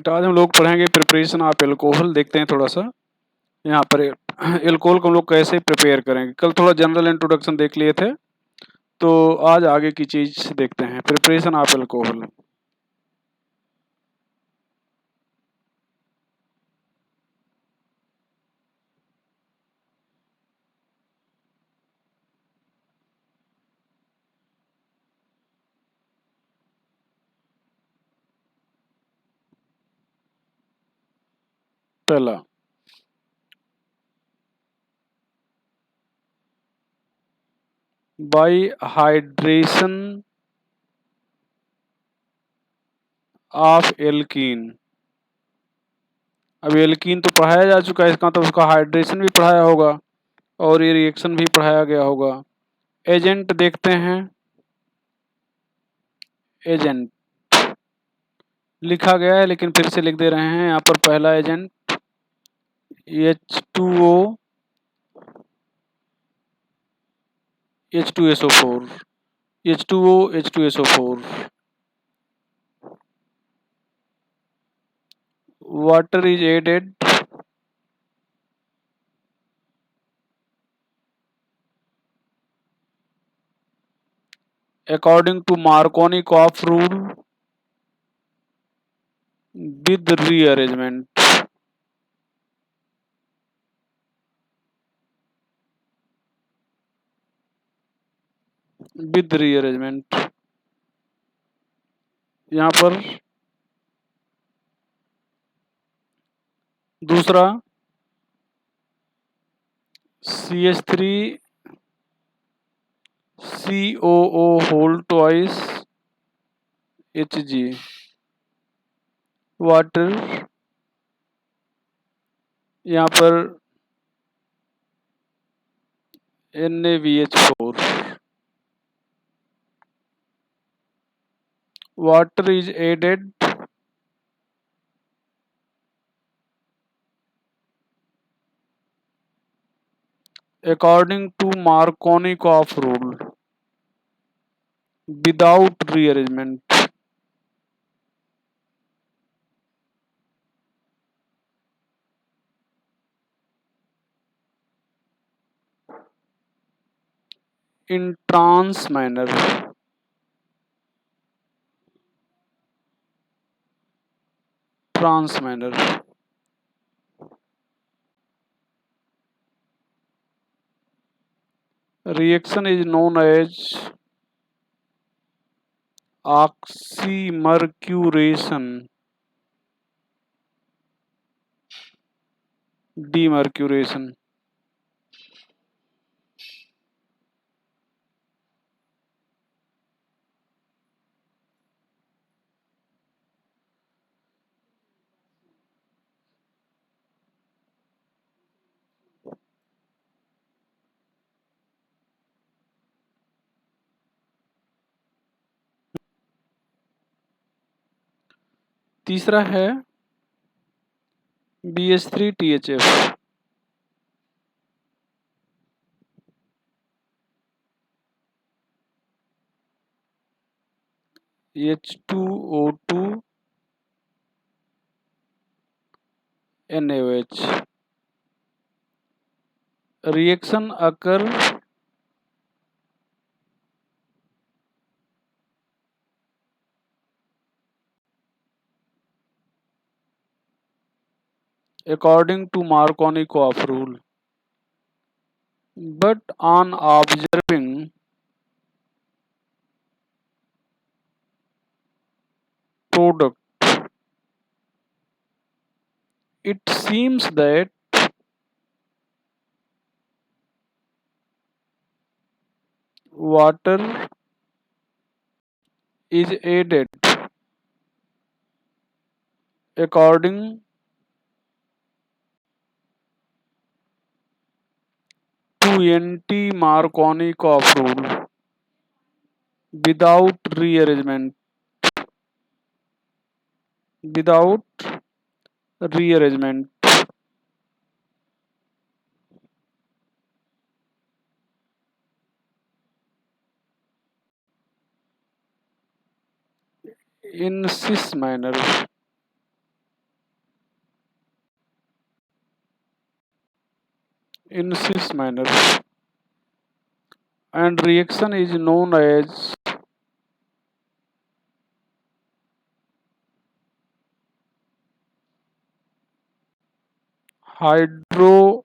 बेटा आज हम लोग पढ़ेंगे प्रिपरेशन ऑफ एल्कोहल। देखते हैं थोड़ा सा यहाँ पर एल्कोहल को हम लोग कैसे प्रिपेयर करेंगे। कल थोड़ा जनरल इंट्रोडक्शन देख लिए थे, तो आज आगे की चीज देखते हैं, प्रिपरेशन ऑफ एल्कोहल। पहला, बाई हाइड्रेशन ऑफ एल्कीन। अब एल्कीन तो पढ़ाया जा चुका है, इसका तो उसका हाइड्रेशन भी पढ़ाया होगा और ये रिएक्शन भी पढ़ाया गया होगा। एजेंट देखते हैं, एजेंट लिखा गया है लेकिन फिर से लिख दे रहे हैं। यहाँ पर पहला agent H2O H2SO4 H2O H2SO4। water is added according to Markovnikov rule with rearrangement। with rearrangement यहाँ पर दूसरा CH3COO whole twice Hg water, यहाँ पर NaBH4। water is added according to Markovnikov rule without rearrangement। in trans manner। trans manner reaction is known as oxymercuration, demercuration। तीसरा है BH3THF। H2O2 NaOH। reaction occur according to Markovnikov rule, but on observing product it seems that water is added according to anti-Markovnikov rule without rearrangement। without rearrangement in cis manner। in this manner, and reaction is known as hydroboration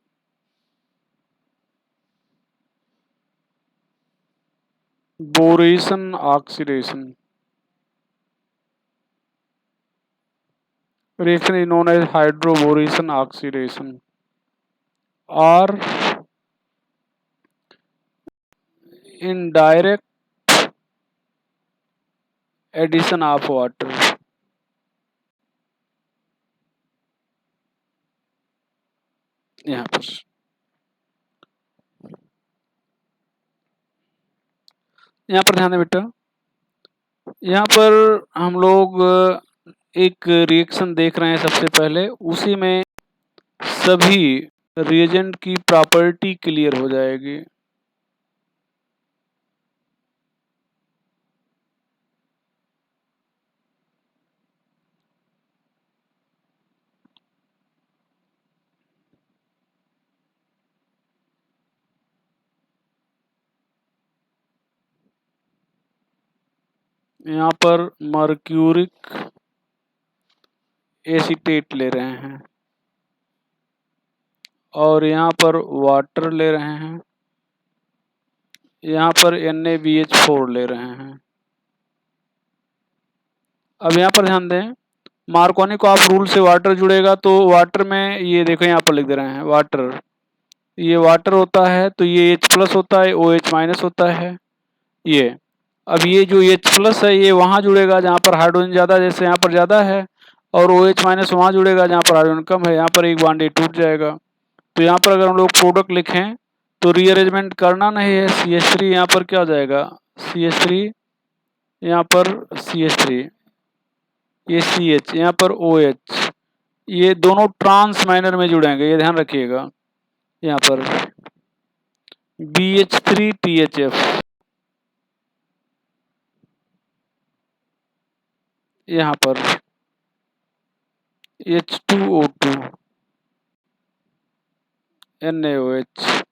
oxidation. Reaction is known as hydroboration oxidation or indirect addition of water. यहाँ पर ध्यान दें बेटा, यहाँ पर हम लोग एक रिएक्शन देख रहे हैं। सबसे पहले उसी में सभी रिएजेंट की प्रॉपर्टी क्लियर हो जाएगी। यहाँ पर मर्क्यूरिक एसीटेट ले रहे हैं और यहाँ पर वाटर ले रहे हैं, यहाँ पर NaBH4 ले रहे हैं। अब यहाँ पर ध्यान दें, मार्कोनी को आप रूल से वाटर जुड़ेगा तो वाटर में ये देखो यहाँ पर लिख दे रहे हैं वाटर, ये वाटर होता है तो ये H प्लस होता है, OH माइनस होता है ये। अब ये जो H प्लस है ये वहाँ जुड़ेगा जहाँ पर हाइड्रोजन ज़्यादा, जैसे यहाँ पर ज़्यादा है, और OH माइनस वहाँ जुड़ेगा जहाँ पर हाइड्रोजन कम है। यहाँ पर एक बॉन्ड ये टूट जाएगा। तो यहाँ पर अगर हम लोग प्रोडक्ट लिखें तो रीअरेंजमेंट करना नहीं है। CH3 यहाँ पर क्या हो जाएगा, CH3 यहाँ पर CH3, ये CH यहाँ पर OH, ये दोनों ट्रांस माइनर में जुड़ेंगे, ये ध्यान रखिएगा। यहाँ पर BH3THF, यहाँ पर H2O2 NaOH।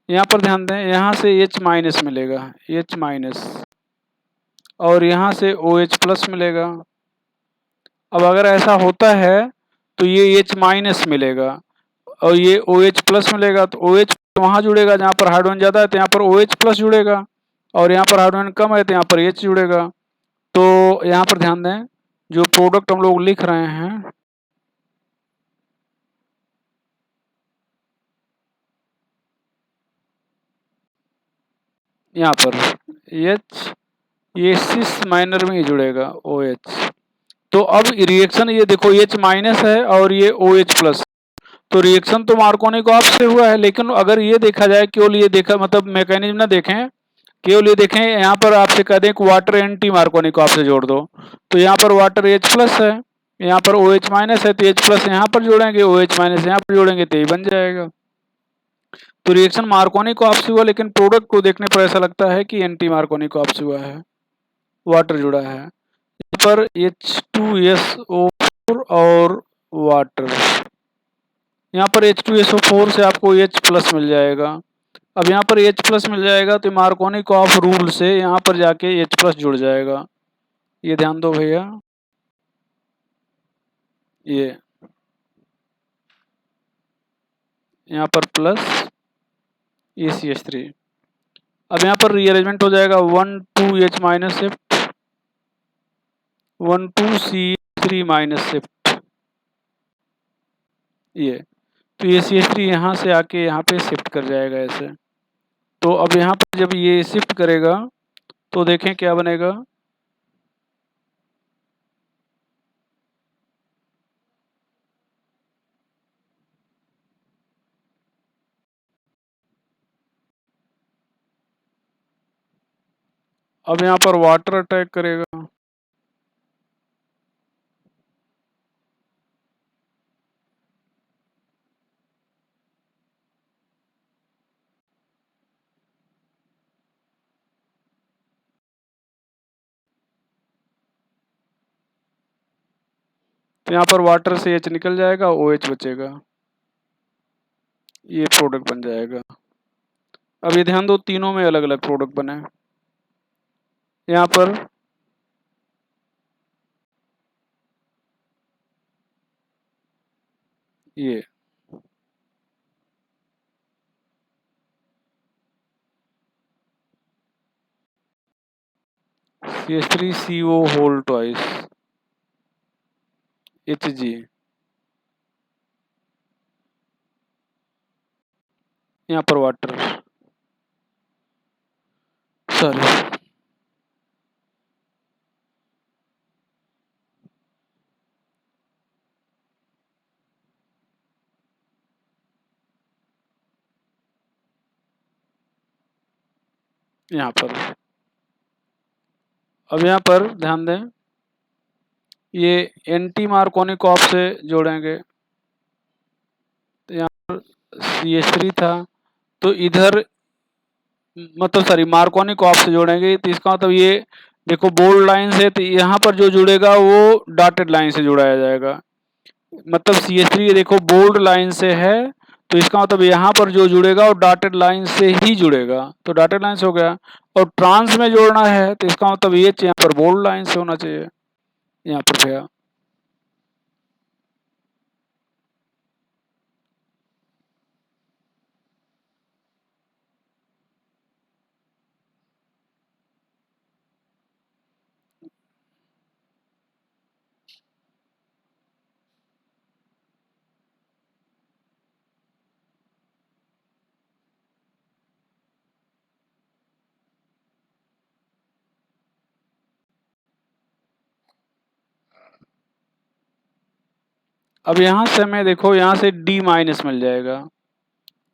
यहाँ पर ध्यान दें, यहाँ से H माइनस मिलेगा, H माइनस, और यहाँ से OH प्लस मिलेगा। अब अगर ऐसा होता है तो ये H माइनस मिलेगा और ये OH प्लस मिलेगा, तो OH वहाँ जुड़ेगा जहाँ पर हाइड्रोजन ज़्यादा है तो यहाँ पर OH प्लस जुड़ेगा, और यहाँ पर हाइड्रोजन कम है तो यहाँ पर H जुड़ेगा। तो यहाँ पर ध्यान दें, जो प्रोडक्ट हम लोग लिख रहे हैं, यहाँ पर H, ये सिस माइनर में ही जुड़ेगा OH। तो अब रिएक्शन ये देखो H माइनस है और ये OH प्लस, तो रिएक्शन तो मार्कोनी को आपसे हुआ है, लेकिन अगर ये देखा जाए, केवल ये देखा मतलब मैकेनिज्म ना देखें, केवल ये देखें, यहाँ पर आपसे कह दें कि वाटर एंटी मार्कोनी को आपसे जोड़ दो, तो यहाँ पर वाटर H प्लस है, यहाँ पर OH माइनस है, तो H प्लस यहाँ पर जोड़ेंगे, OH माइनस यहाँ पर जोड़ेंगे तो ये बन जाएगा। तो रिएक्शन मार्कोनी को आपसे हुआ, लेकिन प्रोडक्ट को देखने पर ऐसा लगता है कि एंटी मार्कोनी को आपसे हुआ है, वाटर जुड़ा है। यहाँ पर H2SO4 और वाटर, यहाँ पर H2SO4 से आपको H प्लस मिल जाएगा। अब यहाँ पर H प्लस मिल जाएगा तो मार्कोनी ऑफ रूल से यहाँ पर जाके H प्लस जुड़ जाएगा। ये ध्यान दो भैया, ये यहाँ पर प्लस ये CH3। अब यहाँ पर रीअरेंजमेंट हो जाएगा 1 2 H minus shift, 1 2 CH3 minus shift, ये तो ये CH3 यहाँ से आके यहाँ पे शिफ्ट कर जाएगा ऐसे। तो अब यहाँ पर जब ये शिफ्ट करेगा तो देखें क्या बनेगा, अब यहाँ पर वाटर अटैक करेगा, तो यहाँ पर वाटर से H निकल जाएगा, OH बचेगा। ये प्रोडक्ट बन जाएगा। अब ये ध्यान दो, तीनों में अलग अलग प्रोडक्ट बने। यहाँ पर ये CH3CO होल ट्वाइस Hg, यहाँ पर वाटर, सॉरी, यहाँ पर। अब यहाँ पर ध्यान दें, ये एंटी मार्कोनिक ऑफ से जोड़ेंगे, तो यहाँ पर CH3 था, तो इधर मतलब सॉरी मार्कोनिक ऑफ से जोड़ेंगे, तो इसका मतलब ये देखो बोल्ड लाइन से, तो यहाँ पर जो जुड़ेगा वो डॉटेड लाइन से जुड़ाया जाएगा। मतलब CH3 देखो बोल्ड लाइन से है, तो इसका मतलब यहाँ पर जो जुड़ेगा वो डॉटेड लाइन से ही जुड़ेगा, तो डॉटेड लाइन से हो गया। और ट्रांस में जोड़ना है, तो इसका मतलब ये यहाँ पर बोल्ड लाइन से होना चाहिए, यहाँ पर गया। अब यहाँ से हमें देखो, यहाँ से D माइनस मिल जाएगा,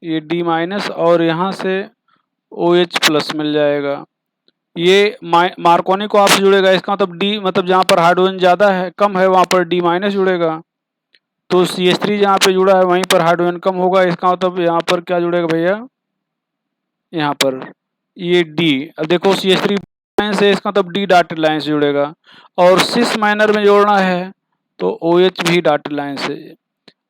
ये D माइनस, और यहाँ से OH प्लस मिल जाएगा। ये मार्कोनिक ऑफ से जुड़ेगा, इसका मतलब D मतलब जहाँ पर हाइड्रोजन ज़्यादा है, कम है, वहाँ पर D माइनस जुड़ेगा। तो CH3 जहाँ पे जुड़ा है वहीं पर हाइड्रोजन कम होगा, इसका मतलब यहाँ पर क्या जुड़ेगा भैया, यहाँ पर ये D। अब देखो CH3 लाइन से, इसका मतलब D डॉटेड लाइन से जुड़ेगा, और सिस माइनर में जोड़ना है तो OH भी डॉटेड लाइन से।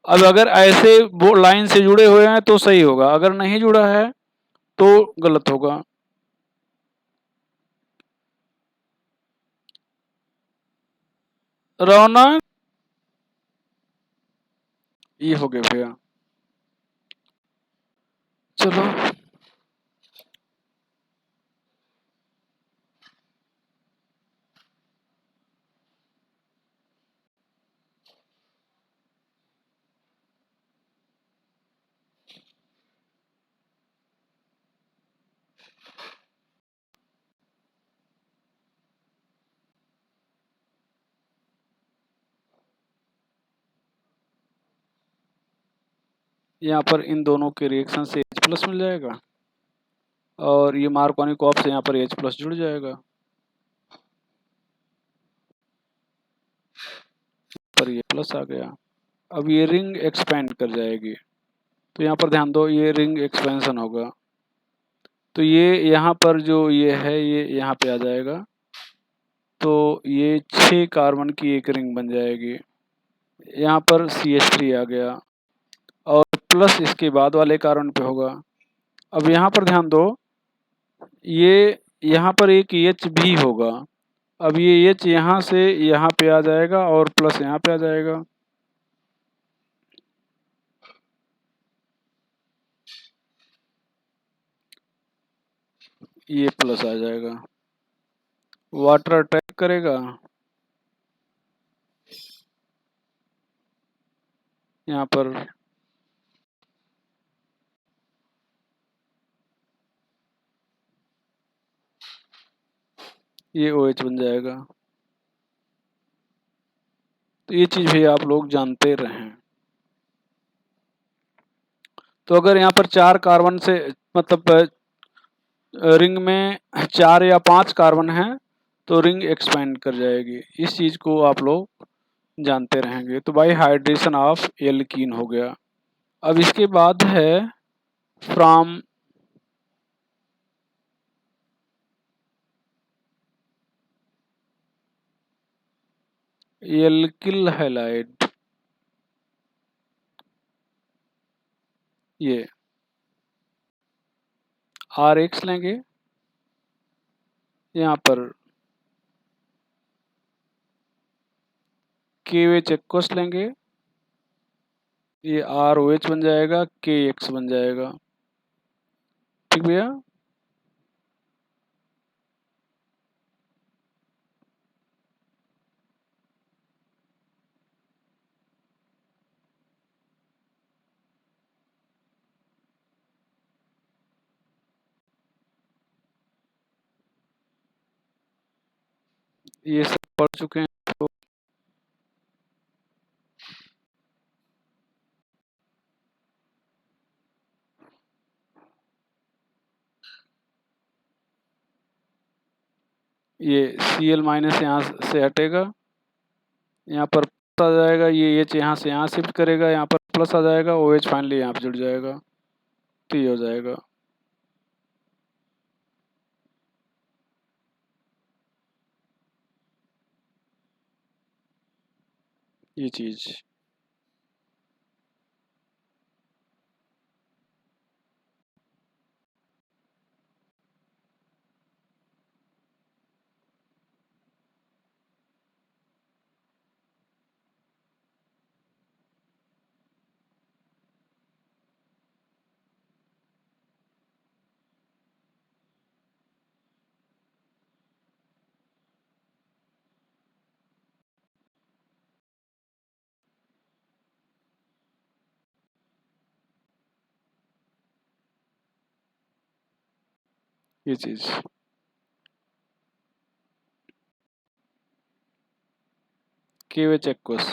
अब अगर ऐसे वो लाइन से जुड़े हुए हैं तो सही होगा, अगर नहीं जुड़ा है तो गलत होगा। रौनक, ये हो गया भैया, चलो। यहाँ पर इन दोनों के रिएक्शन से H प्लस मिल जाएगा, और ये मार्कोनिक ऑफ से यहाँ पर H प्लस जुड़ जाएगा, पर ये प्लस आ गया। अब ये रिंग एक्सपेंड कर जाएगी, तो यहाँ पर ध्यान दो, ये रिंग एक्सपेंशन होगा, तो ये यहाँ पर जो ये है ये यहाँ पे आ जाएगा, तो ये 6 कार्बन की एक रिंग बन जाएगी। यहाँ पर CH3 आ गया, और प्लस इसके बाद वाले कार्बन पे होगा। अब यहाँ पर ध्यान दो, ये यहाँ पर एक H भी होगा। अब ये H यहाँ से यहाँ पे आ जाएगा, और प्लस यहाँ पे आ जाएगा, ये प्लस आ जाएगा। वाटर अटैक करेगा, यहाँ पर ये OH बन जाएगा। तो ये चीज़ भी आप लोग जानते रहें। तो अगर यहाँ पर 4 कार्बन से मतलब रिंग में 4 या 5 कार्बन हैं तो रिंग एक्सपेंड कर जाएगी, इस चीज़ को आप लोग जानते रहेंगे। तो बाई हाइड्रेशन ऑफ एल्कीन हो गया। अब इसके बाद है फ्रॉम एल्किल हैलाइड, ये आर एक्स लेंगे, यहाँ पर के एच एक्वस लेंगे, ये आर ओ एच बन जाएगा, के एक्स बन जाएगा। ठीक भैया। ये सब पढ़ चुके हैं तो ये Cl माइनस यहाँ से हटेगा, यहाँ पर प्लस आ जाएगा, ये H यहाँ से यहाँ शिफ्ट करेगा, यहाँ पर प्लस आ जाएगा, OH फाइनली यहाँ पर जुड़ जाएगा, तो ये हो जाएगा। ये चीज़ ये चीज़ के एच एक्वस।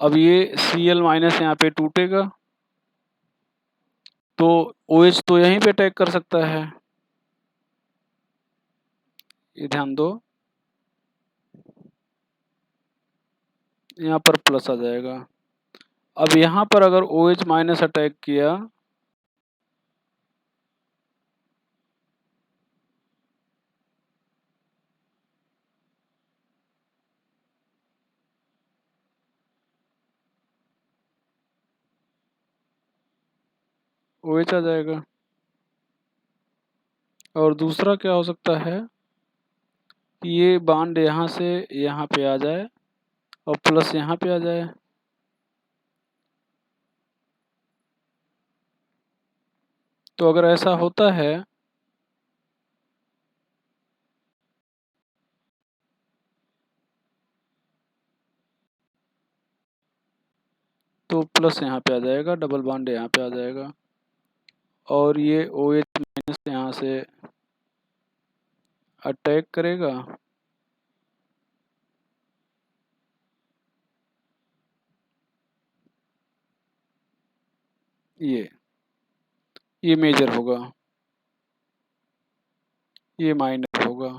अब ये Cl माइनस यहाँ पे टूटेगा तो OH तो यहीं पे अटैक कर सकता है, ये ध्यान दो, यहाँ पर प्लस आ जाएगा। अब यहाँ पर अगर OH माइनस अटैक किया OH आ जाएगा। और दूसरा क्या हो सकता है कि ये बॉन्ड यहाँ से यहाँ पे आ जाए और प्लस यहाँ पे आ जाए, तो अगर ऐसा होता है तो प्लस यहाँ पे आ जाएगा, डबल बॉन्ड यहाँ पे आ जाएगा, और ये OH माइनस यहाँ से अटैक करेगा, ये मेजर होगा, ये माइनर होगा।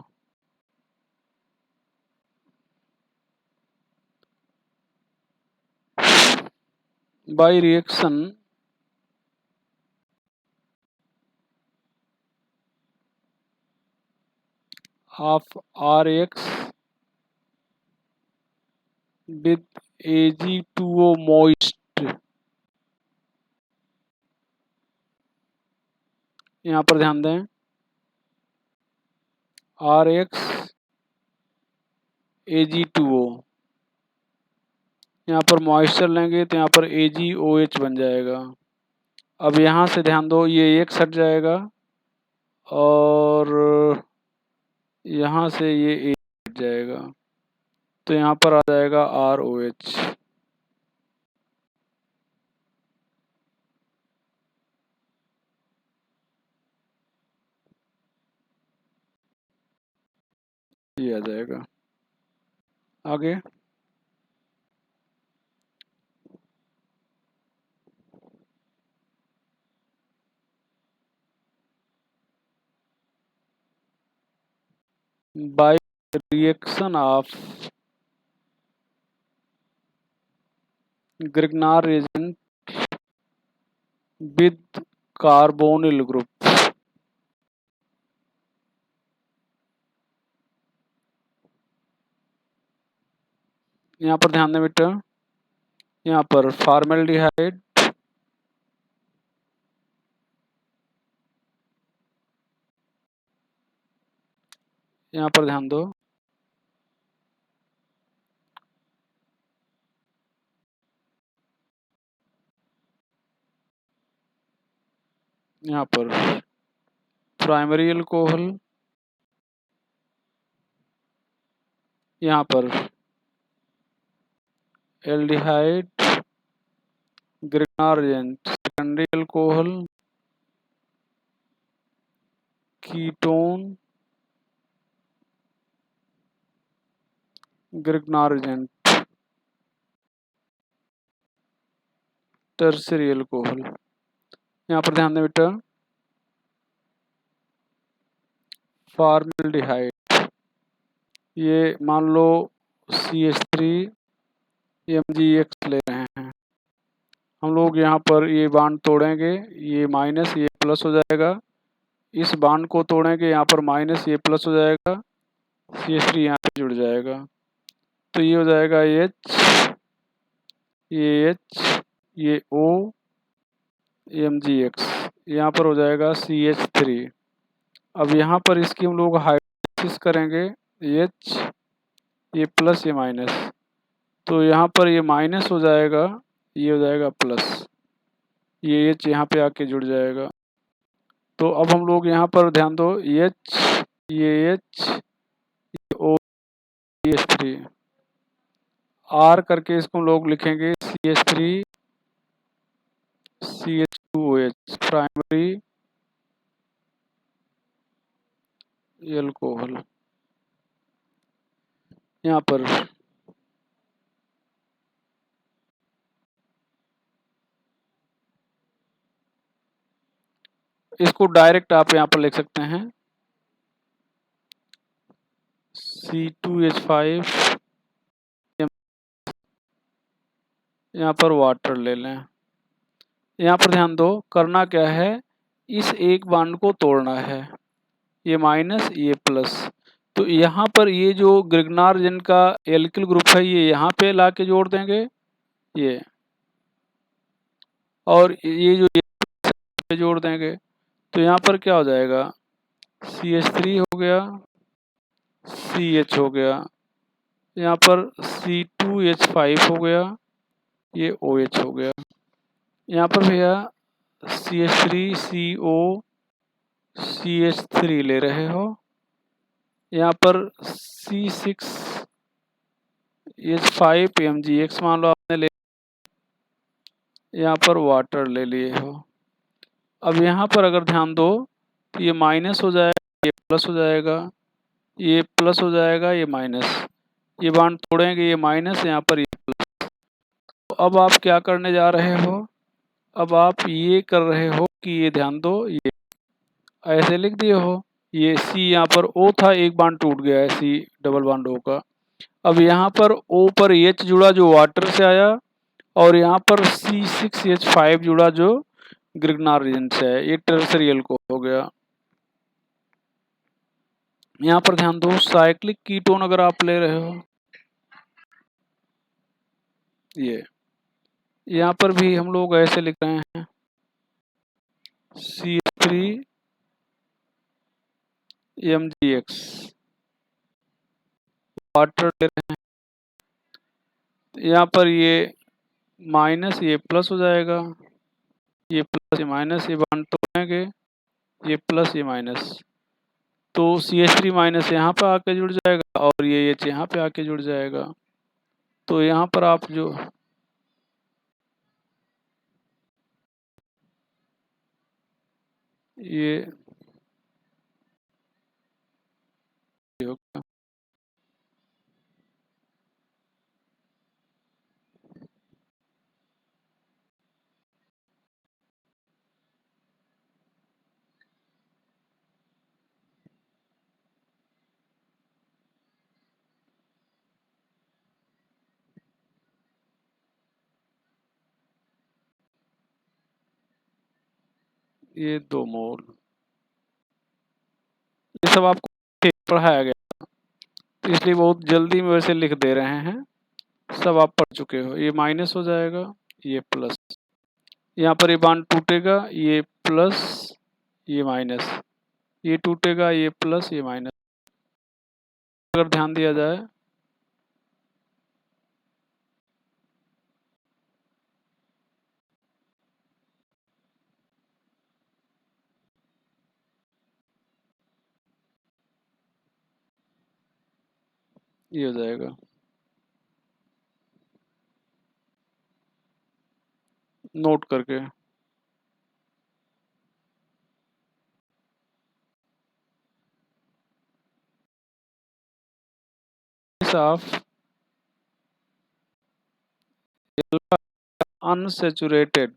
By reaction of Rx with Ag2O moist, यहाँ पर ध्यान दें, Rx Ag2O, यहाँ पर मॉइस्चर लेंगे तो यहाँ पर AgOH बन जाएगा। अब यहाँ से ध्यान दो, ये एक हट जाएगा और यहाँ से ये एक हट जाएगा, तो यहाँ पर आ जाएगा ROH। ये आ जाएगा। आगे by reaction of Grignard reagent with carbonyl group, यहाँ पर ध्यान दें बेटा, यहाँ पर फॉर्मेल्डिहाइड यहाँ पर ध्यान दो, यहाँ पर प्राइमरी अल्कोहल, यहाँ पर aldehyde, Grignard agent, secondary alcohol, ketone, Grignard agent, tertiary alcohol. यहाँ पर ध्यान दें बेटा, फॉर्मल्डिहाइड, ये मान लो CH3 ले रहे हैं हम लोग। यहाँ पर ये बांड तोड़ेंगे, ये माइनस ये प्लस हो जाएगा, इस बांड को तोड़ेंगे, यहाँ पर माइनस ये प्लस हो जाएगा, CH3 यहाँ पे जुड़ जाएगा, तो ये हो जाएगा H, ये H, ये O, MgX, यहाँ पर हो जाएगा CH3। अब यहाँ पर इसकी हम लोग हाइड्रोलिसिस करेंगे, H, ये प्लस ये माइनस, तो यहाँ पर ये माइनस हो जाएगा, ये हो जाएगा प्लस, ये H यहाँ पे आके जुड़ जाएगा। तो अब हम लोग यहाँ पर ध्यान दो, H, ये H, ये O, CH3, R करके इसको हम लोग लिखेंगे CH3 CH2OH, प्राइमरी अल्कोहल। यहाँ पर इसको डायरेक्ट आप यहाँ पर लिख सकते हैं, C2H5, यहाँ पर वाटर ले लें। यहाँ पर ध्यान दो, करना क्या है, इस एक बांड को तोड़ना है, ये माइनस ये प्लस, तो यहाँ पर ये जो ग्रिग्नार जिनका एल्किल ग्रुप है ये यहाँ पे ला के जोड़ देंगे ये, और ये जो ये जोड़ देंगे, तो यहाँ पर क्या हो जाएगा, CH3 हो गया, CH हो गया, यहाँ पर C2H5 हो गया, ये OH हो गया, यहाँ पर भैया CH3CO CH3 ले रहे हो, यहाँ पर C6H5 MgX मान लो आपने ले, यहाँ पर वाटर ले लिए हो। अब यहाँ पर अगर ध्यान दो तो ये माइनस हो जाएगा, ये प्लस हो जाएगा, ये प्लस हो जाएगा, ये माइनस, ये बांड तोड़ेंगे, ये माइनस, यहाँ पर ये प्लस। तो अब आप क्या करने जा रहे हो, अब आप ये कर रहे हो कि ये ध्यान दो, ये ऐसे लिख दिए हो, ये C यहाँ पर O था, एक बांड टूट गया है C डबल बांड O का। अब यहाँ पर O पर H जुड़ा जो वाटर से आया, और यहाँ पर C6H5 जुड़ा जो ग्रिग्नार रीजन से है, ये टर्शियरी अल्कोहल हो गया। यहाँ पर ध्यान दो, साइक्लिक कीटोन अगर आप ले रहे हो, ये यहाँ पर भी हम लोग ऐसे लिख रहे हैं, CH3 MgX, वाटर ले रहे हैं, यहाँ पर ये माइनस ये प्लस हो जाएगा, ये प्लस ये माइनस, ये बांड तोड़ेंगे, ये प्लस ये माइनस, तो CH3 माइनस यहाँ पर आके जुड़ जाएगा, और ये H यहाँ पे आके जुड़ जाएगा। तो यहाँ पर आप जो ये होगा, ये 2 मोल, ये सब आपको पढ़ाया गया, तो इसलिए बहुत जल्दी में वैसे लिख दे रहे हैं, सब आप पढ़ चुके हो। ये माइनस हो जाएगा, ये प्लस, यहाँ पर ये बांड टूटेगा, ये प्लस ये माइनस, ये टूटेगा, ये प्लस ये माइनस, अगर ध्यान दिया जाए ये हो जाएगा, नोट करके। Of unsaturated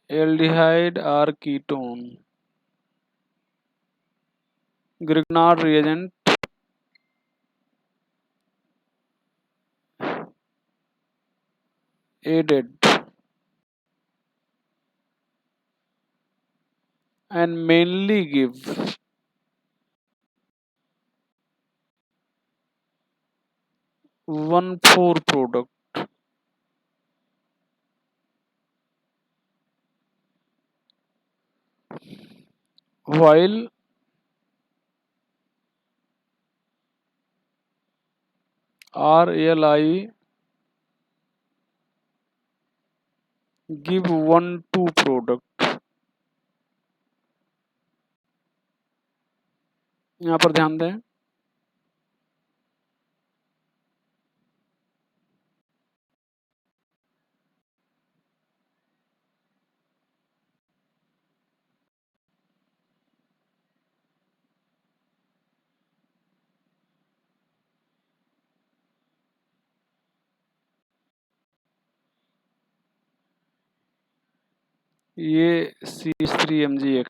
aldehyde or ketone, Grignard reagent added and mainly give 1,4 product, while RLI give 1,2 product। यहाँ पर ध्यान दें, ये CH3Mg है,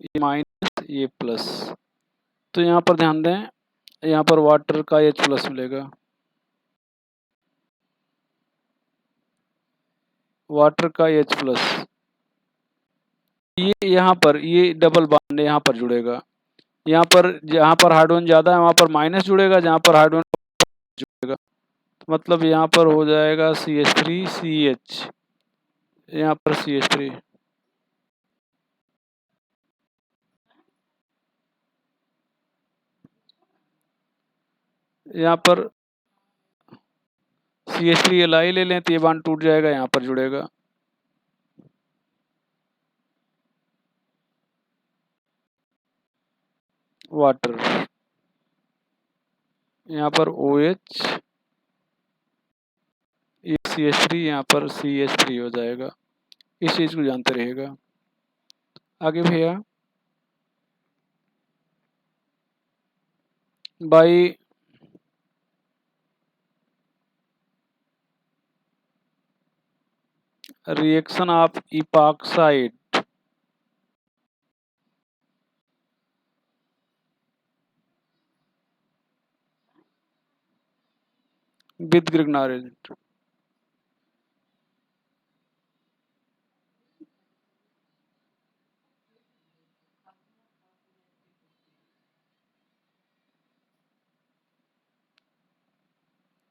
ये माइनस ये प्लस। तो यहाँ पर ध्यान दें, यहाँ पर वाटर का H प्लस मिलेगा, वाटर का H प्लस। ये यहाँ पर ये डबल बॉन्ड यहाँ पर जुड़ेगा, यहाँ पर जहाँ पर हाइड्रोजन ज़्यादा है वहाँ पर माइनस जुड़ेगा, जहाँ पर हाइड्रोजन जुड़ेगा, मतलब यहाँ पर हो जाएगा CH3CH, यहाँ पर CH3, यहाँ पर CH3Li ले लें तो ये बॉन्ड टूट जाएगा, यहाँ पर जुड़ेगा, वाटर, यहाँ पर OH, ये CH3, यहाँ पर CH3 हो जाएगा। इस चीज़ को जानते रहिएगा। आगे भैया, by reaction of epoxide with Grignard agent,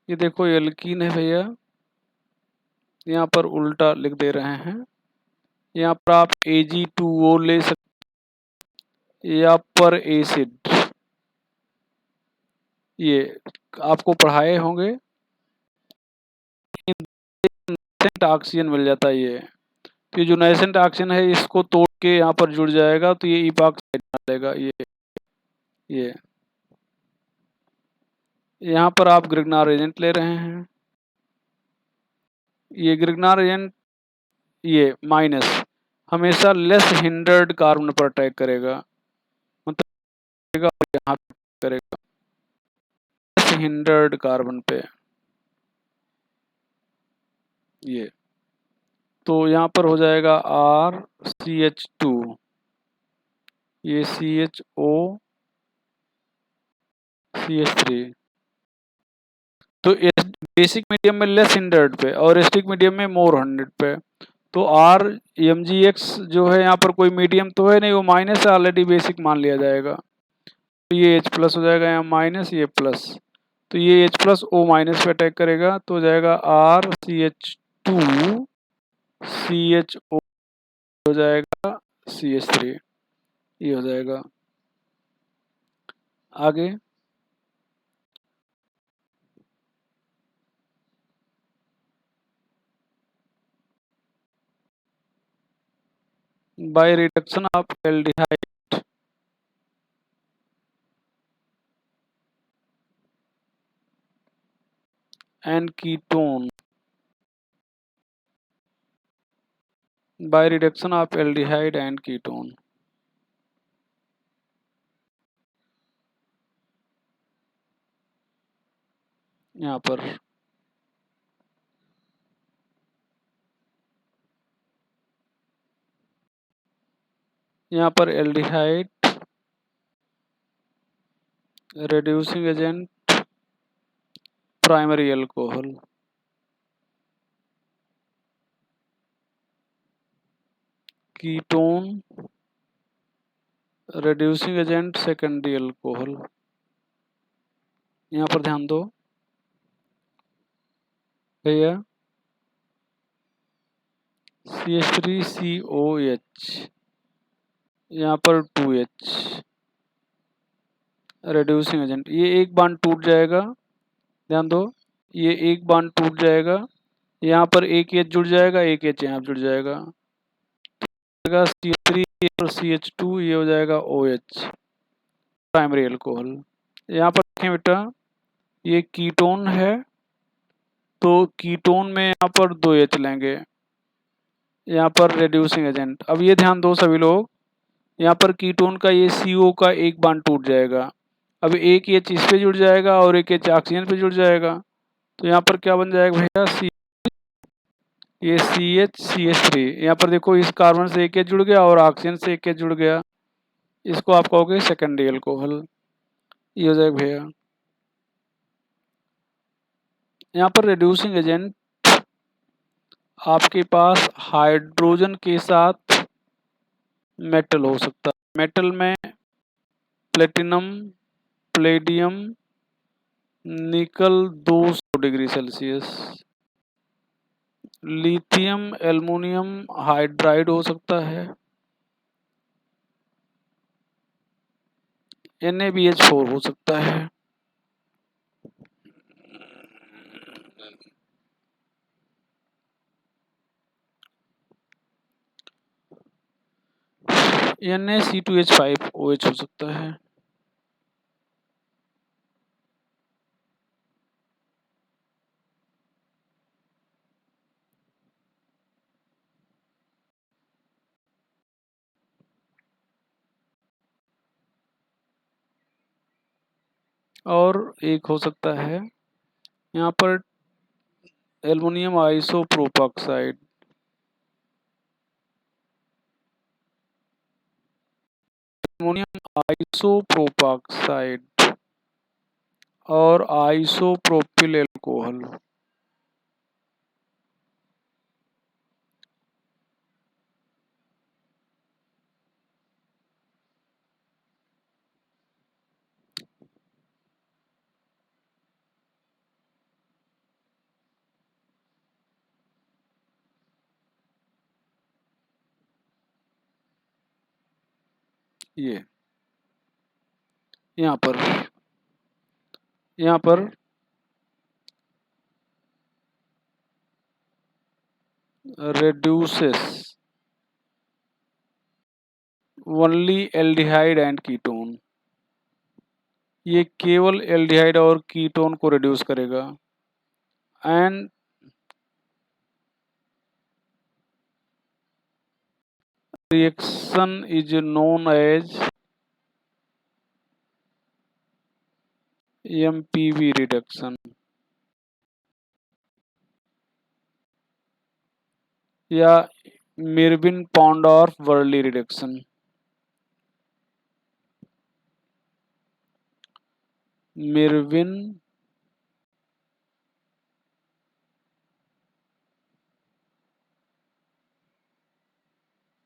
ये देखो एल्कीन है भैया, यहाँ पर उल्टा लिख दे रहे हैं, यहाँ पर आप Ag2O ले सकते, यहाँ पर एसिड, ये आपको पढ़ाए होंगे, नेसेंट ऑक्सीजन मिल जाता है ये। तो ये जो नेसेंट ऑक्सीजन है इसको तोड़ के यहाँ पर जुड़ जाएगा, तो ये इपॉक्साइड डालेगा। ये यहाँ पर आप ग्रिग्नार एजेंट ले रहे हैं, ये ग्रिग्नार एजेंट ये माइनस हमेशा लेस हिंडर्ड कार्बन पर अटैक करेगा, मतलब यहाँ करेगा लेस हिंडर्ड कार्बन पे, ये तो यहाँ पर हो जाएगा RCH2, ये CHO CH3। तो बेसिक मीडियम में लेस हिंडर्ड पे और एसिडिक मीडियम में मोर हिंडर्ड पे, तो RMgX जो है यहाँ पर कोई मीडियम तो है नहीं, वो माइनस ऑलरेडी बेसिक मान लिया जाएगा, तो ये H प्लस हो जाएगा, यहाँ माइनस ये प्लस, तो ये H प्लस O माइनस पे अटैक करेगा, तो हो जाएगा RCH2 CHO हो जाएगा CH3। ये हो जाएगा। आगे by reduction of aldehyde and ketone, by reduction of aldehyde and ketone. यहाँ पर aldehyde reducing agent primary alcohol, ketone reducing agent secondary alcohol. यहाँ पर ध्यान दो भैया, CH3COH, यहाँ पर 2H reducing एजेंट, ये एक बॉन्ड टूट जाएगा, ध्यान दो, ये एक बॉन्ड टूट जाएगा, यहाँ पर एक H जुड़ जाएगा, एक H यहाँ जुड़ जाएगा, CH3 और CH2, ये हो जाएगा OH प्राइमरी अल्कोहल। यहाँ पर देखें बेटा, ये कीटोन है, तो कीटोन में यहाँ पर 2H लेंगे, यहाँ पर रेड्यूसिंग एजेंट। अब ये ध्यान दो सभी लोग, यहाँ पर कीटोन का ये CO का एक बॉन्ड टूट जाएगा, अब एक H इस पे जुड़ जाएगा और एक H ऑक्सीजन पे जुड़ जाएगा, तो यहाँ पर क्या बन जाएगा भैया, ये CH3, यहाँ पर देखो इस कार्बन से एक H जुड़ गया और ऑक्सीजन से एक H जुड़ गया, इसको आप कहोगे सेकेंडरी अल्कोहल, ये हो जाएगा भैया। यहाँ पर रिड्यूसिंग एजेंट आपके पास हाइड्रोजन के साथ मेटल हो सकता है, मेटल में प्लेटिनम, प्लेडियम, निकल 200 degree Celsius, lithium aluminium hydride हो सकता है, NaBH4 हो सकता है। NaC2H5OH हो सकता है। और एक हो सकता है यहाँ पर एल्युमिनियम आइसोप्रोपाक्साइड, एल्युमिनियम आइसोप्रोपाक्साइड और आइसोप्रोपिल एल्कोहल। ये यहाँ पर reduces only aldehyde and ketone, ये केवल एल्डिहाइड और कीटोन को रिड्यूस करेगा, and reaction is known as MPV reduction या Meerwein Ponndorf Verley reduction. Meerwein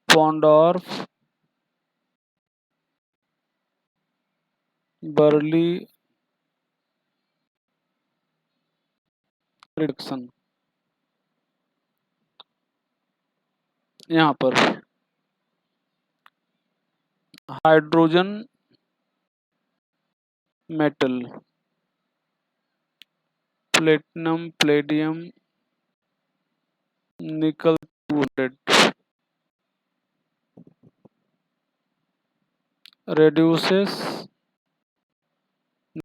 Ponndorf Verley reduction. यहाँ पर हाइड्रोजन मेटल, प्लेटिनम, प्लेडियम, निकल 200, reduces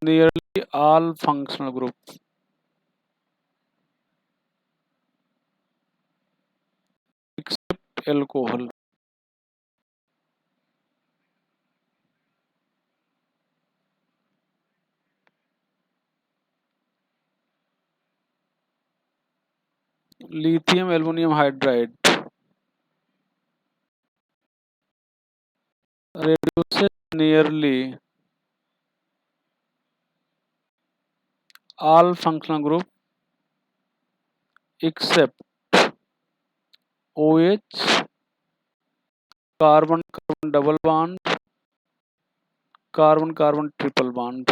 nearly all functional groups except alcohol. Lithium aluminum hydride reduces nearly all functional group except OH, carbon carbon double bond, carbon carbon triple bond.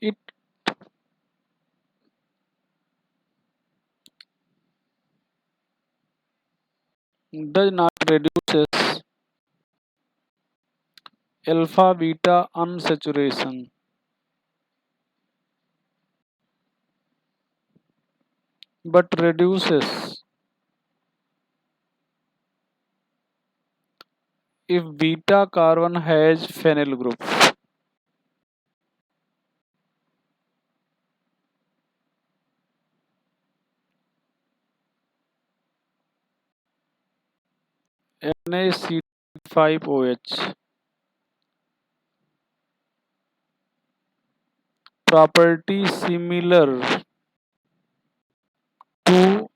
It does not reduces alpha beta unsaturation, but reduces if beta carbon has phenyl group. NaC5OH property similar to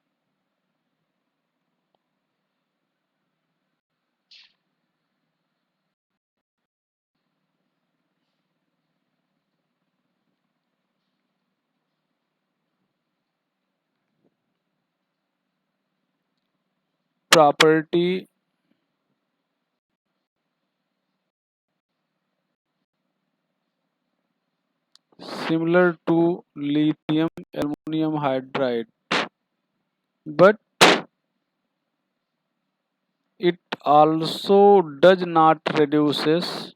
property similar to lithium aluminum hydride, but it also does not reduces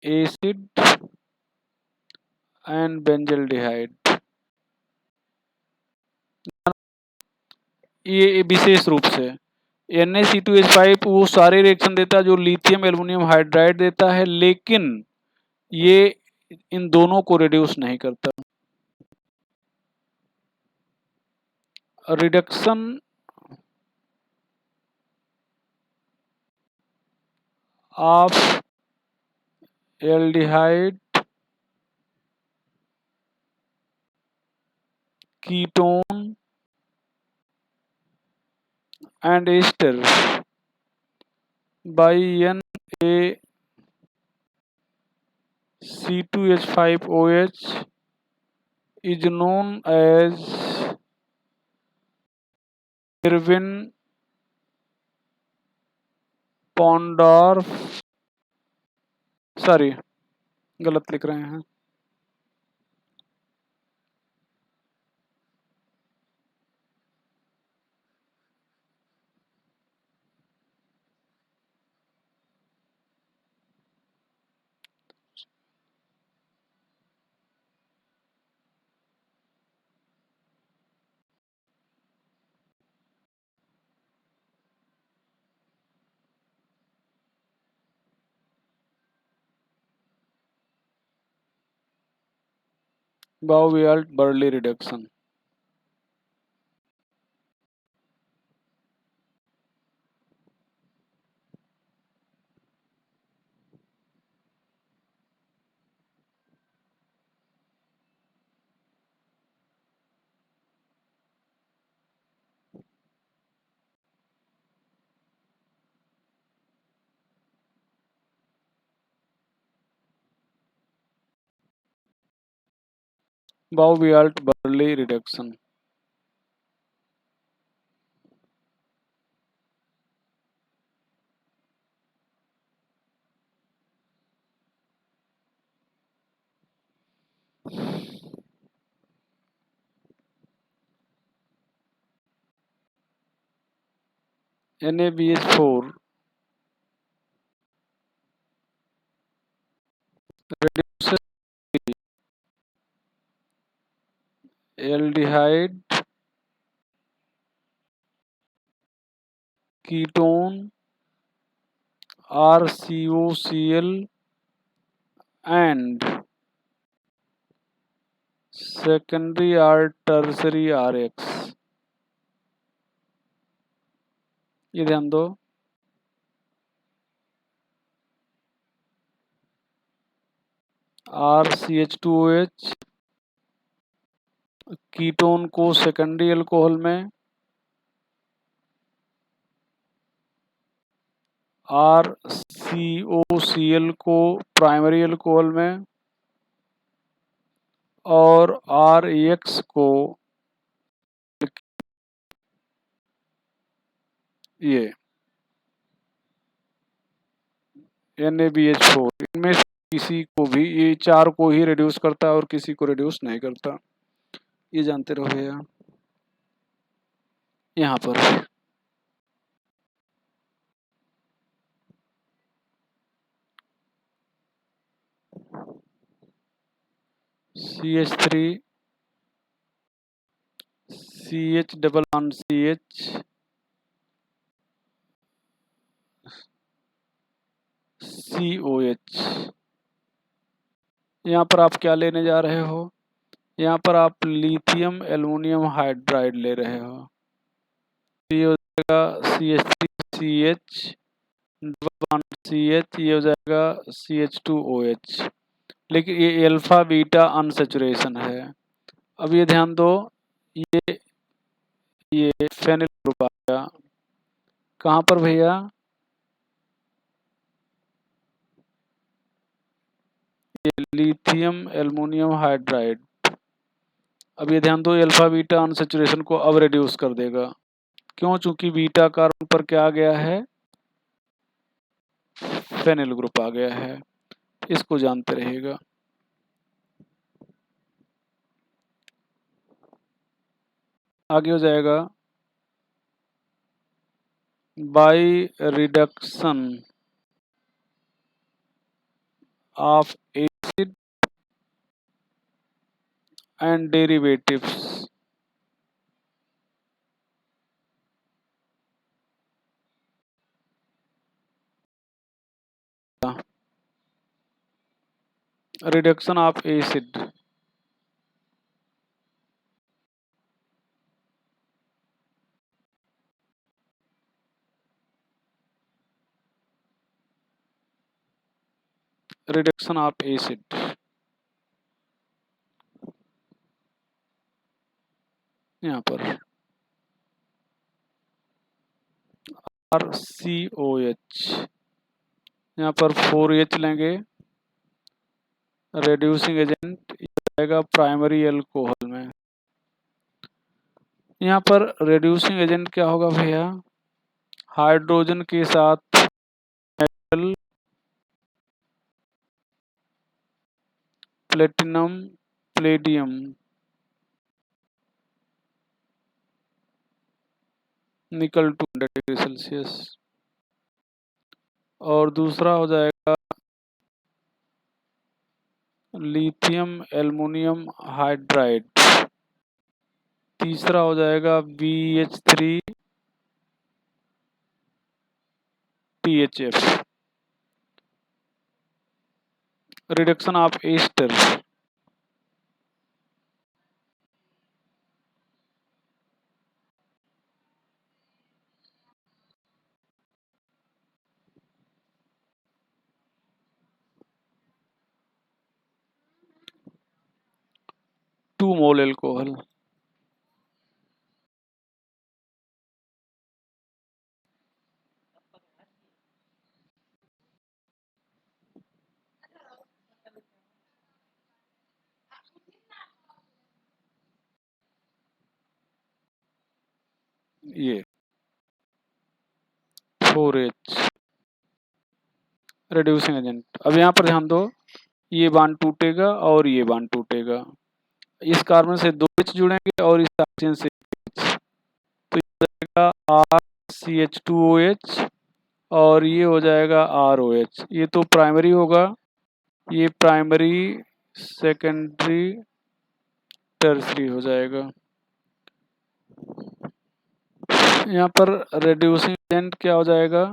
acid and benzaldehyde। ये विशेष रूप से Na C2H5 वो सारे reaction देता है जो lithium aluminium hydride देता है, लेकिन ये इन दोनों को रिड्यूस नहीं करता। Reduction of aldehyde, ketone and ester by NaC2H5OH is known as Irwin Pondorf, sorry गलत लिख रहे हैं, Bow-Welt-Burley reduction। Bow-Welt-Burley reduction NaBH4 reduces aldehyde, ketone, RCOCl and secondary or tertiary RX। ये ध्यान दो, RCH2OH कीटोन को सेकेंडरी अल्कोहल में, RCOCl को प्राइमरी अल्कोहल में और RX को ये NaBH4, इनमें से किसी को भी, ये चार को ही रिड्यूस करता है और किसी को रिड्यूस नहीं करता, ये जानते रहो भैया। यहाँ पर CH3 CH double on CH COH। यहाँ पर आप क्या लेने जा रहे हो? यहाँ पर आप लिथियम एल्युमिनियम हाइड्राइड ले रहे हो। ये हो जाएगा CH3CH डबल बॉन्ड CH, ये हो जाएगा CH2OH। लेकिन ये अल्फा बीटा अनसेचुरेशन है। अब ये ध्यान दो, ये फेनिल ग्रुप आ गया कहाँ पर भैया? ये लिथियम एल्युमिनियम हाइड्राइड। अब ये ध्यान दो, अल्फा बीटा अनसेचुरेशन को अब रिड्यूस कर देगा। क्यों? चूंकि बीटा कार्बन पर क्या आ गया है? फेनिल ग्रुप आ गया है। इसको जानते रहिएगा। आगे हो जाएगा by reduction of acid and derivatives. Reduction of acid, reduction of acid. यहाँ पर RCOH, यहाँ पर 4H लेंगे, रेड्यूसिंग एजेंट जाएगा प्राइमरी अल्कोहल में। यहाँ पर रेड्यूसिंग एजेंट क्या होगा भैया? हाइड्रोजन के साथ मेटल, प्लेटिनम, प्लेडियम, निकल 200 डिग्री सेल्सियस। और दूसरा हो जाएगा लिथियम एल्युमिनियम हाइड्राइड। तीसरा हो जाएगा BH3 THF, reduction of ester. Two mole alcohol. ये 4H रिड्यूसिंग एजेंट। अब यहाँ पर ध्यान दो, ये बांड टूटेगा और ये बांड टूटेगा। इस कार्बन से 2 H जुड़ेंगे और इस ऑक्सीजन से H। तो ये हो जाएगा CH2OH और ये हो जाएगा ROH। ये तो प्राइमरी होगा, ये प्राइमरी, सेकेंडरी, टर्सरी हो जाएगा। यहाँ पर रेड्यूसिंग एजेंट क्या हो जाएगा,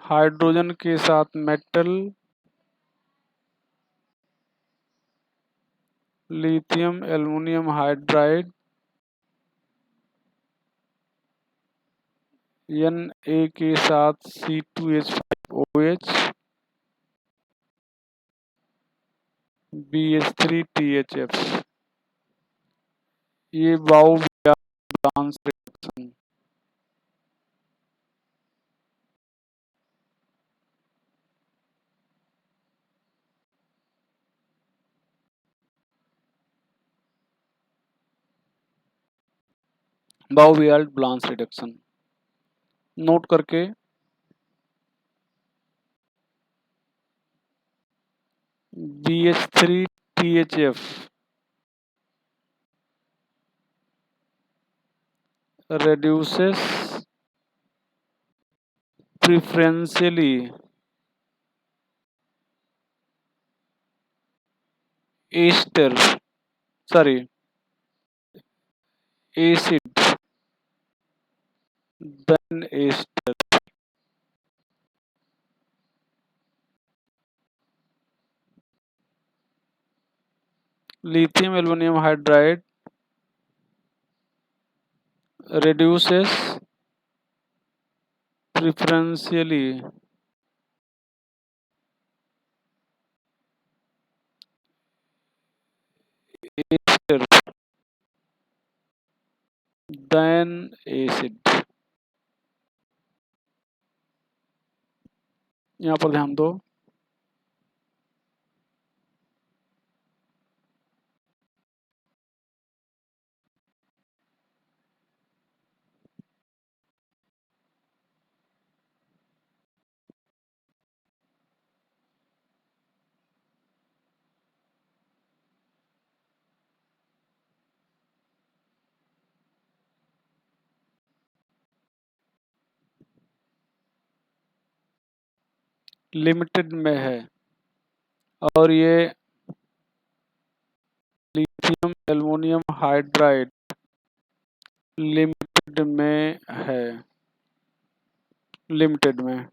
हाइड्रोजन के साथ metal, lithium aluminium hydride, Na के साथ C2H5OH, BH3THF। ये बाउवियार-ब्रांस रिएक्शन। बाउवियार-ब्रांस रिडक्शन नोट करके BH3THF reduces preferentially ester, sorry, acid than ester. Lithium aluminum hydride reduces preferentially ester than acid। यहाँ पर ध्यान दो, लिमिटेड में है और ये लिथियम एल्युमिनियम हाइड्राइड लिमिटेड में है, लिमिटेड में,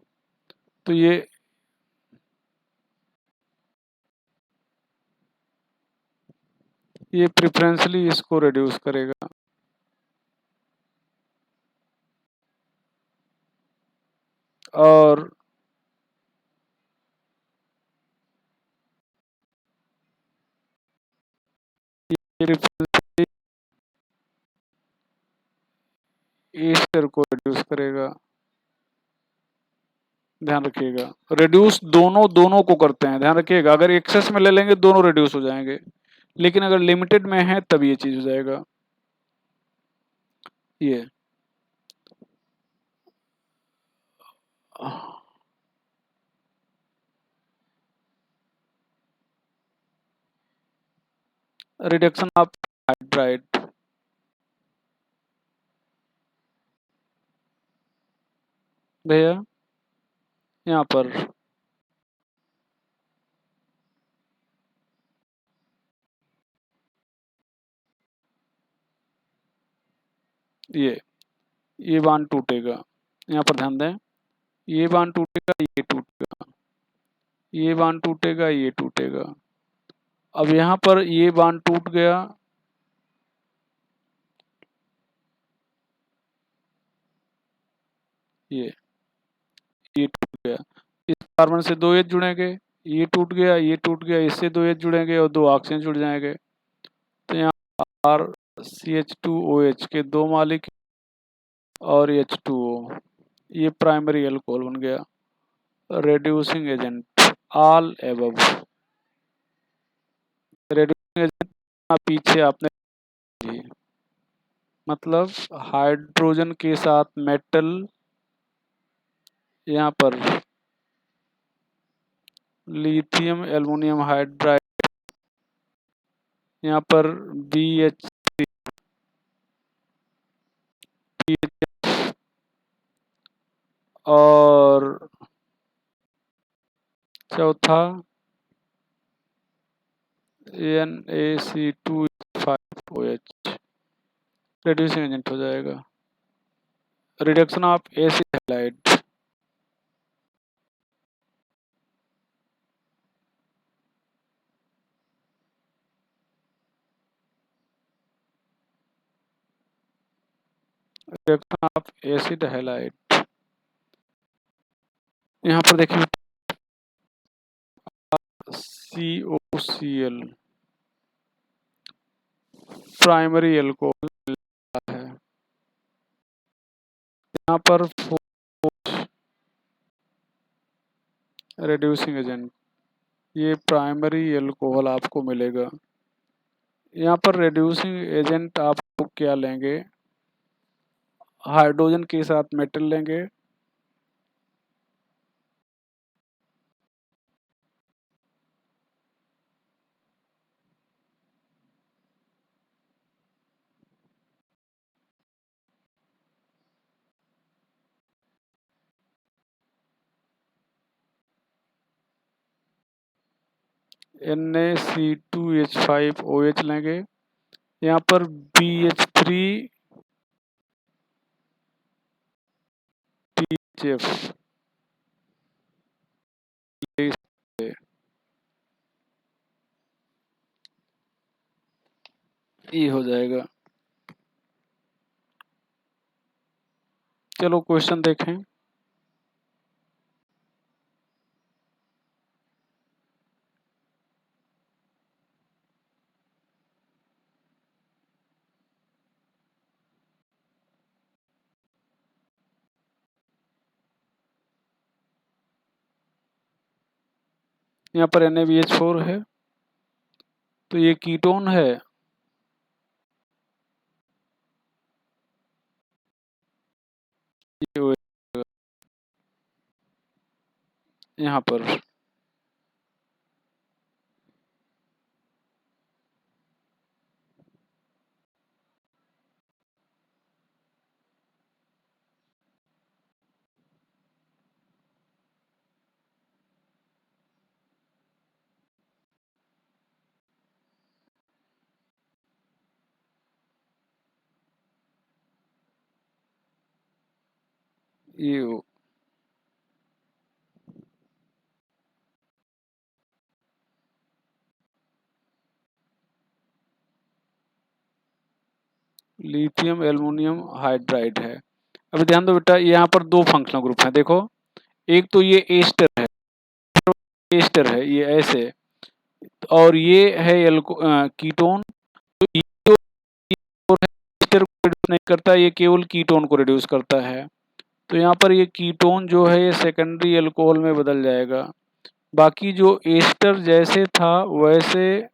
तो ये प्रेफरेंशली इसको रिड्यूस करेगा। और ये प्रेफरेंशली एस्टर को रिड्यूस करेगा। ध्यान रखिएगा, रिड्यूस दोनों दोनों को करते हैं, ध्यान रखिएगा। अगर एक्सेस में ले लेंगे दोनों रिड्यूस हो जाएंगे, लेकिन अगर लिमिटेड में है तब ये चीज हो जाएगा। ये रिडक्शन ऑफ हाइड्राइड, भैया यहाँ पर ये बांध टूटेगा, यहाँ पर ध्यान दें, ये बांध टूटेगा, ये टूटेगा, ये बांध टूटेगा, ये टूटेगा। अब यहाँ पर ये बांध टूट गया, ये टूट गया, इस कार्बन से 2 एच जुड़ेंगे, ये टूट गया, ये टूट गया, इससे 2 एच जुड़ेंगे और 2 ऑक्सीजन जुड़ जाएंगे। तो यहाँ RCH2OH के 2 मालिक और H2O, ये प्राइमरी अल्कोहल बन गया। Reducing agent all above, reducing agent पीछे आपने, मतलब हाइड्रोजन के साथ मेटल, यहाँ पर लिथियम एल्युमिनियम हाइड्राइड, यहाँ पर BH3 और चौथा NaC2H5OH रिड्यूसिंग एजेंट हो जाएगा। Reduction of acid halide, reduction of acid halide. यहाँ पर देखिए COCl प्राइमरी एल्कोहल है। यहाँ पर रिड्यूसिंग एजेंट, ये प्राइमरी एल्कोहल आपको मिलेगा। यहाँ पर रिड्यूसिंग एजेंट आप क्या लेंगे, हाइड्रोजन के साथ मेटल लेंगे, NaC2H5OH लेंगे। यहाँ पर BH3PHF ये हो जाएगा। चलो क्वेश्चन देखें। यहाँ पर NaBH4 है, तो ये कीटोन है। ये यहाँ पर ये लिथियम एल्युमिनियम हाइड्राइड है। अभी ध्यान दो बेटा, यहाँ पर दो फंक्शनल ग्रुप हैं। देखो, एक तो ये एस्टर है, एस्टर है ये ऐसे, और ये है कीटोन। तो ये जो एस्टर को रिड्यूस नहीं करता, ये केवल कीटोन को रिड्यूस करता है। तो यहाँ पर ये कीटोन जो है ये सेकेंडरी एल्कोहल में बदल जाएगा। बाकी जो एस्टर जैसे था वैसे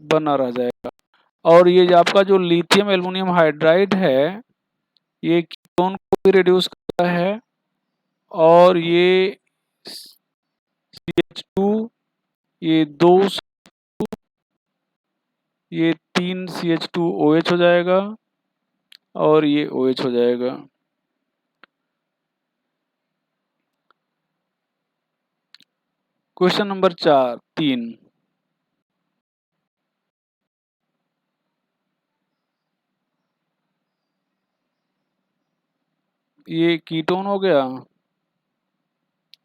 बना रह जाएगा। और ये जो आपका जो लिथियम एल्युमिनियम हाइड्राइड है, ये कीटोन को भी रिड्यूस करता है, और ये CH2, ये दो, ये 3 CH2OH हो जाएगा, और ये OH हो जाएगा। क्वेश्चन नंबर 3, ये कीटोन हो गया,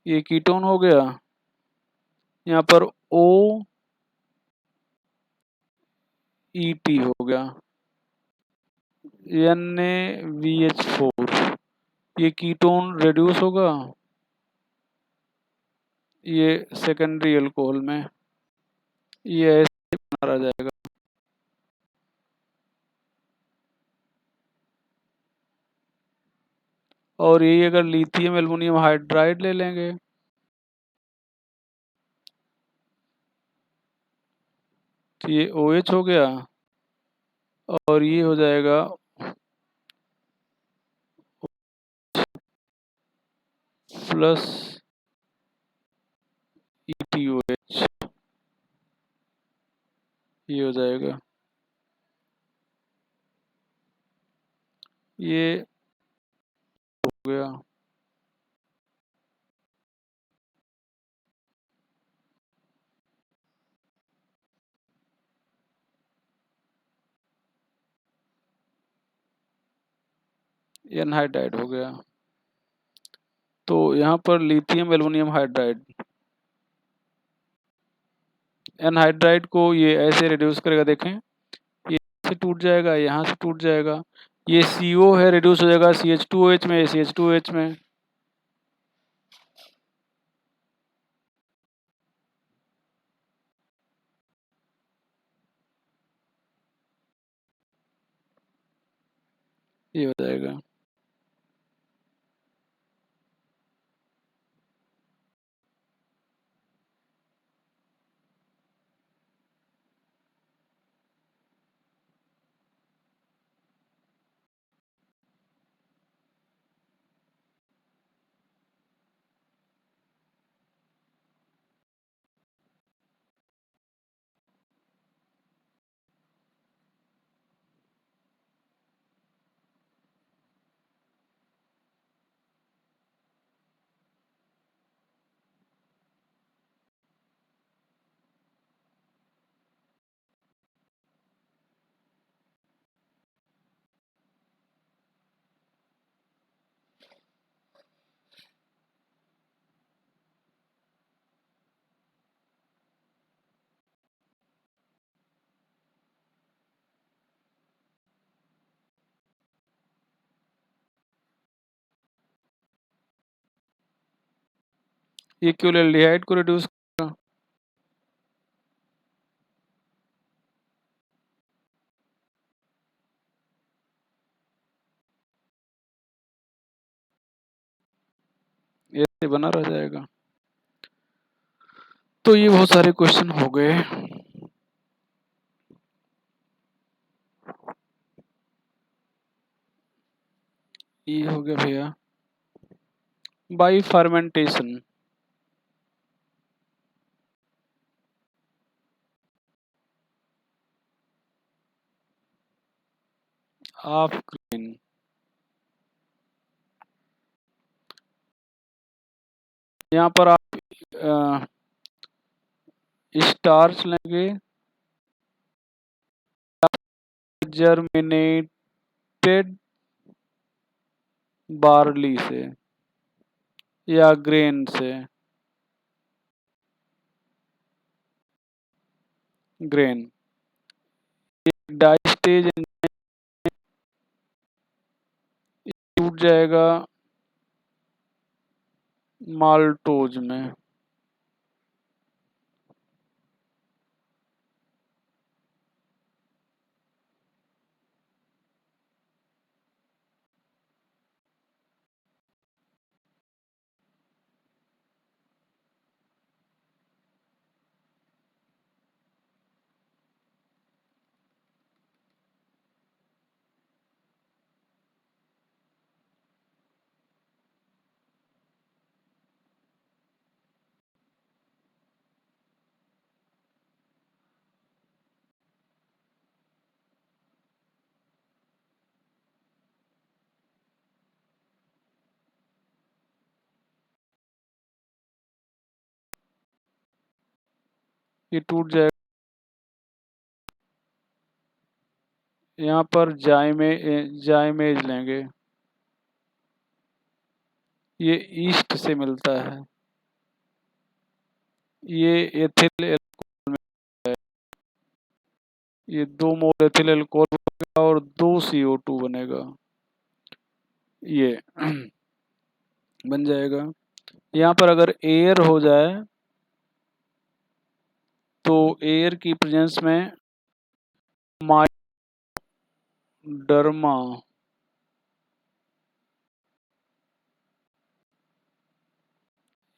ये कीटोन हो गया। यहाँ पर OET हो गया, NaBH4, ये कीटोन रिड्यूस होगा ये सेकेंडरी एल्कोहल में, ये ऐसे बना रह जाएगा। और यही अगर लिथियम एल्युमिनियम हाइड्राइड ले लेंगे, तो ये OH हो गया, और ये हो जाएगा प्लस ETOH, ये हो जाएगा। ये गया। एनहाइड्राइड हो गया। तो यहाँ पर लिथियम एल्युमिनियम हाइड्राइड, एनहाइड्राइड को ये ऐसे रिड्यूस करेगा, देखें ये से टूट जाएगा, यहाँ से टूट जाएगा, ये CO है, रिड्यूस हो जाएगा CH2OH में, CH2OH में। ये हो जाएगा। ये केवल एल्डिहाइड को रिड्यूस करेगा। ऐसे बना रह जाएगा। तो ये बहुत सारे क्वेश्चन हो गए। ये हो गया भैया बाई फर्मेंटेशन। ऑफ ग्रेन, यहाँ पर आप स्टार्च लेंगे जर्मिनेटेड बार्ली से या ग्रेन से, ग्रेन डाइस्टेज टूट जाएगा माल्टोज में। ये टूट जाएगा। यहाँ पर जाइमेज लेंगे, ये ईस्ट से मिलता है। ये एथिल एल्कोहल में है। ये 2 मोल एथिल एल्कोहल बनेगा और 2 CO2 बनेगा, ये बन जाएगा। यहाँ पर अगर एयर हो जाए तो एयर की प्रेजेंस में माइडर्मा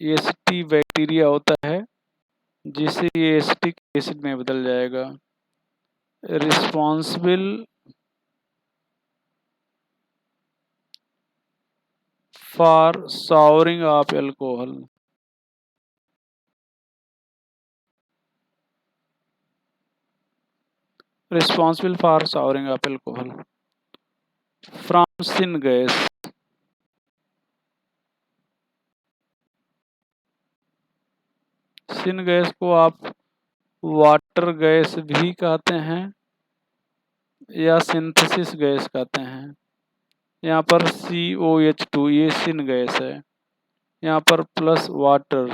एसिटी बैक्टीरिया होता है, जिससे ये एसिटिक एसिड में बदल जाएगा। Responsible for souring of alcohol, responsible for souring of alcohol, Francine gas. Syn gas को आप वाटर गैस भी कहते हैं या सिंथेसिस गैस कहते हैं। यहाँ पर COH2 ये सिन गैस है, यहाँ पर प्लस वाटर,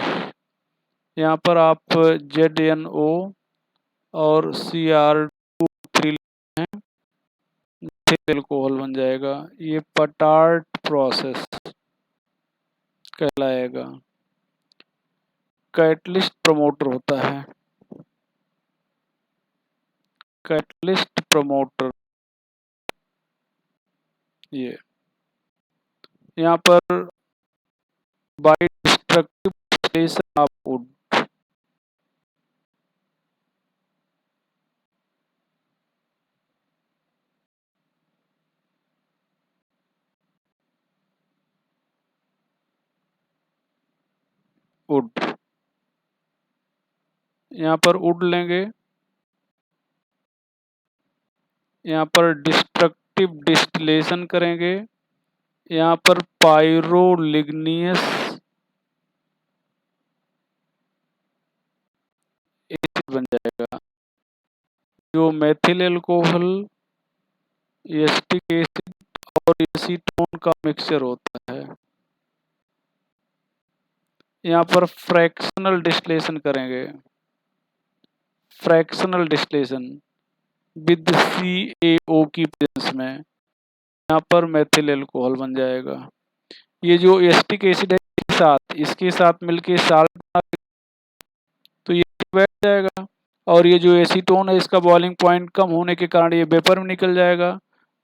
यहाँ पर आप ZNO और Cr2 हैं, मिथाइल अल्कोहल बन जाएगा। ये पटार्ट प्रोसेस कहलाएगा। कैटलिस्ट प्रमोटर होता है, कैटलिस्ट प्रमोटर ये यहाँ पर by destructive distillation of wood, wood यहाँ पर वुड लेंगे, यहाँ पर डिस्ट्रक्टिव डिस्टिलेशन करेंगे, यहाँ पर पायरोलिग्नियस एसिड बन जाएगा, जो मेथिल अल्कोहल, एसिटिक एसिड और एसीटोन का मिक्सचर होता है। यहाँ पर फ्रैक्शनल डिस्टिलेशन करेंगे, फ्रैक्शनल डिस्टिलेशन विद CaO की प्रेजेंस में, यहाँ पर मेथिल अल्कोहल बन जाएगा। ये जो एसिटिक एसिड है इसके साथ मिलके साल्ट तो ये बैठ जाएगा, और ये जो एसीटोन है इसका बॉइलिंग पॉइंट कम होने के कारण ये वेपर में निकल जाएगा,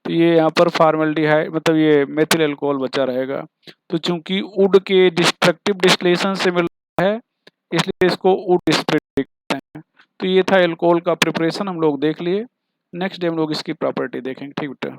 तो ये यहाँ पर फॉर्मेल्डिहाइड मतलब ये मेथिल अल्कोहल बचा रहेगा। तो चूंकि वुड के डिस्ट्रक्टिव डिस्टिलेशन से मिल रहा है इसलिए इसको वुड स्प्रिट कहते हैं। तो ये था अल्कोहल का प्रिपरेशन हम लोग देख लिए। नेक्स्ट डे हम लोग इसकी प्रॉपर्टी देखेंगे। ठीक बेटा।